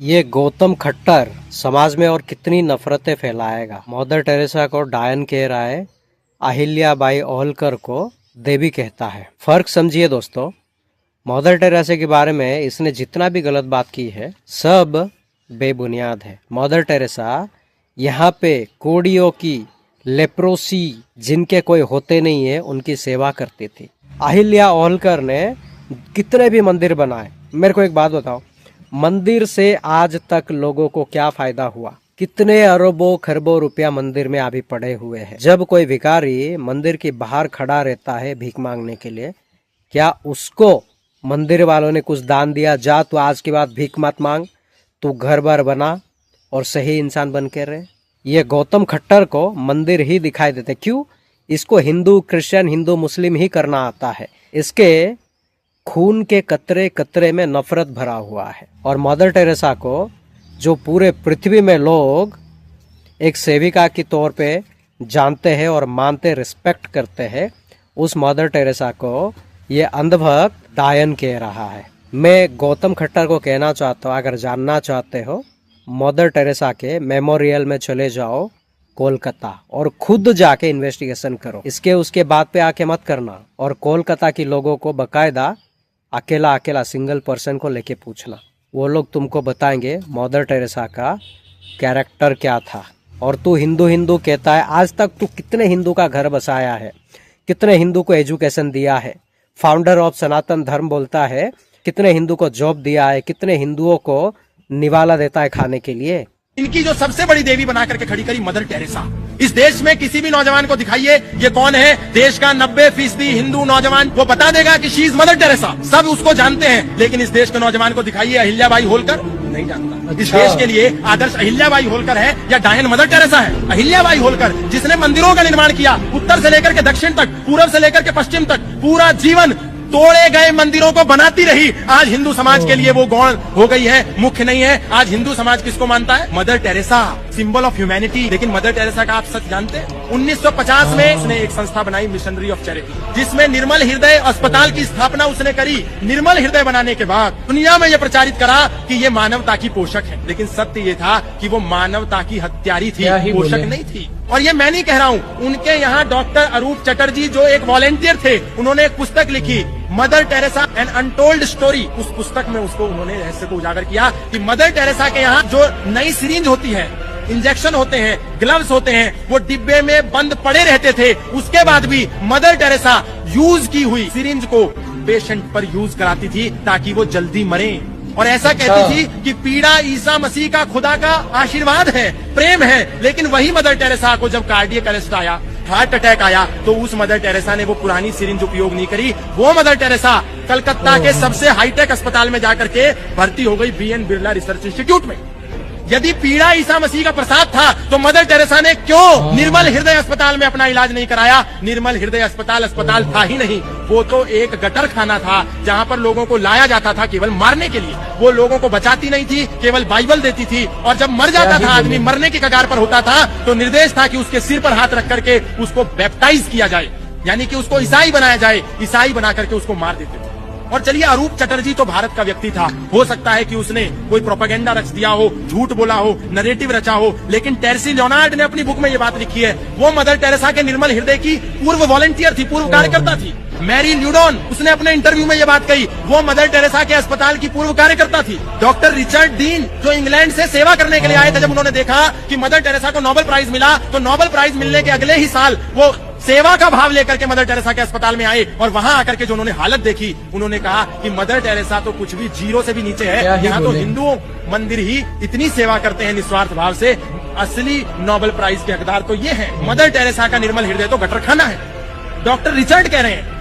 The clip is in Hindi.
ये गौतम खट्टर समाज में और कितनी नफरतें फैलाएगा। मदर टेरेसा को डायन कह रहा है, अहिल्याबाई होलकर को देवी कहता है। फर्क समझिए दोस्तों, मदर टेरेसा के बारे में इसने जितना भी गलत बात की है सब बेबुनियाद है। मदर टेरेसा यहाँ पे कोड़ियों की, लेप्रोसी जिनके कोई होते नहीं है उनकी सेवा करती थी। अहिल्या होलकर ने कितने भी मंदिर बनाए। मेरे को एक बात बताओ, मंदिर से आज तक लोगों को क्या फायदा हुआ? कितने अरबों खरबों रुपया मंदिर में अभी पड़े हुए हैं। जब कोई भिखारी मंदिर के बाहर खड़ा रहता है भीख मांगने के लिए, क्या उसको मंदिर वालों ने कुछ दान दिया? जा तू आज के बाद भीख मत मांग, तू घर बार बना और सही इंसान बन के रहे। ये गौतम खट्टर को मंदिर ही दिखाई देते। क्यों? इसको हिंदू, क्रिश्चियन, हिंदू, मुस्लिम ही करना आता है। इसके खून के कतरे कतरे में नफरत भरा हुआ है। और मदर टेरेसा को जो पूरे पृथ्वी में लोग एक सेविका के तौर पे जानते हैं और मानते, रिस्पेक्ट करते हैं, उस मदर टेरेसा को ये अंधभक्त डायन कह रहा है। मैं गौतम खट्टर को कहना चाहता हूँ, अगर जानना चाहते हो मदर टेरेसा के मेमोरियल में चले जाओ कोलकाता और खुद जाके इन्वेस्टिगेशन करो। इसके उसके बात पे आके मत करना। और कोलकाता के लोगों को बकायदा अकेला सिंगल पर्सन को लेके पूछना, वो लोग तुमको बताएंगे मदर टेरेसा का कैरेक्टर क्या था। और तू हिंदू हिंदू कहता है, आज तक तू कितने हिंदू का घर बसाया है, कितने हिंदू को एजुकेशन दिया है, फाउंडर ऑफ सनातन धर्म बोलता है, कितने हिंदू को जॉब दिया है, कितने हिंदुओं को निवाला देता है खाने के लिए। इनकी जो सबसे बड़ी देवी बना करके खड़ी करी मदर टेरेसा, इस देश में किसी भी नौजवान को दिखाइए ये कौन है। देश का 90% हिंदू नौजवान वो बता देगा कि शी इज मदर टेरेसा, सब उसको जानते हैं। लेकिन इस देश के नौजवान को दिखाइए अहिल्याबाई होलकर, नहीं जानता। इस देश के लिए आदर्श अहिल्याबाई होलकर है या डायन मदर टेरेसा है? अहिल्याबाई होलकर जिसने मंदिरों का निर्माण किया, उत्तर से लेकर के दक्षिण तक, पूर्व से लेकर के पश्चिम तक, पूरा जीवन तोड़े गए मंदिरों को बनाती रही। आज हिंदू समाज के लिए वो गौण हो गई है, मुख्य नहीं है। आज हिंदू समाज किसको मानता है? Mother Teresa, symbol of humanity. लेकिन मदर टेरेसा का आप सच जानते हैं? 1950 में उसने एक संस्था बनाई, मिशनरी ऑफ चैरिटी, जिसमें निर्मल हृदय अस्पताल की स्थापना उसने करी। निर्मल हृदय बनाने के बाद दुनिया में यह प्रचारित करा कि ये मानवता की पोषक है। लेकिन सत्य ये था कि वो मानवता की हत्यारी थी, पोषक नहीं थी। और ये मैं नहीं कह रहा हूँ, उनके यहाँ डॉक्टर अरूप चटर्जी जो एक वॉलेंटियर थे, उन्होंने एक पुस्तक लिखी, Mother Teresa an untold story. उस पुस्तक में उसको उन्होंने रहस्य को उजागर किया कि मदर टेरेसा के यहाँ जो नई सिरिंज होती है, इंजेक्शन होते हैं, ग्लव्स होते हैं, वो डिब्बे में बंद पड़े रहते थे। उसके बाद भी मदर टेरेसा यूज की हुई सिरिंज को पेशेंट पर यूज कराती थी ताकि वो जल्दी मरे। और ऐसा कहती थी कि पीड़ा ईसा मसीह का, खुदा का आशीर्वाद है, प्रेम है। लेकिन वही मदर टेरेसा को जब कार्डियक अरेस्ट आया, हार्ट अटैक आया, तो उस मदर टेरेसा ने वो पुरानी सिरिंज उपयोग नहीं करी। वो मदर टेरेसा कलकत्ता के सबसे हाईटेक अस्पताल में जाकर के भर्ती हो गई, BN बिरला रिसर्च इंस्टीट्यूट में। यदि पीड़ा ईसा मसीह का प्रसाद था तो मदर टेरेसा ने क्यों निर्मल हृदय अस्पताल में अपना इलाज नहीं कराया? निर्मल हृदय अस्पताल था ही नहीं, वो तो एक गटर खाना था जहां पर लोगों को लाया जाता था केवल मारने के लिए। वो लोगों को बचाती नहीं थी, केवल बाइबल देती थी। और जब मर जाता था आदमी, मरने की कगार पर होता था, तो निर्देश था कि उसके सिर पर हाथ रख करके उसको बैप्टाइज किया जाए, यानी कि उसको ईसाई बनाया जाए। ईसाई बना करके उसको मार देते थे। और चलिए, अरूप चटर्जी तो भारत का व्यक्ति था, हो सकता है कि उसने कोई प्रोपेगेंडा रच दिया हो, झूठ बोला हो, नरेटिव रचा हो। लेकिन टेरेसी लियोनार्ड ने अपनी बुक में ये बात लिखी है, वो मदर टेरेसा के निर्मल हृदय की पूर्व वॉलंटियर थी, पूर्व कार्यकर्ता थी। मैरी ल्यूडॉन, उसने अपने इंटरव्यू में ये बात कही, वो मदर टेरेसा के अस्पताल की पूर्व कार्यकर्ता थी। डॉक्टर रिचर्ड डीन जो इंग्लैंड से सेवा करने के लिए आए थे, जब उन्होंने देखा कि मदर टेरेसा को नोबेल प्राइज मिला, तो नोबेल प्राइज मिलने के अगले ही साल वो सेवा का भाव लेकर के मदर टेरेसा के अस्पताल में आए। और वहां आकर के जो उन्होंने हालत देखी, उन्होंने कहा कि मदर टेरेसा तो कुछ भी जीरो से भी नीचे है। यहाँ तो हिंदुओं मंदिर ही इतनी सेवा करते हैं निस्वार्थ भाव से। असली नोबेल प्राइज के हकदार तो ये है। मदर टेरेसा का निर्मल हृदय तो गटर खाना है। डॉक्टर रिचर्ड कह रहे हैं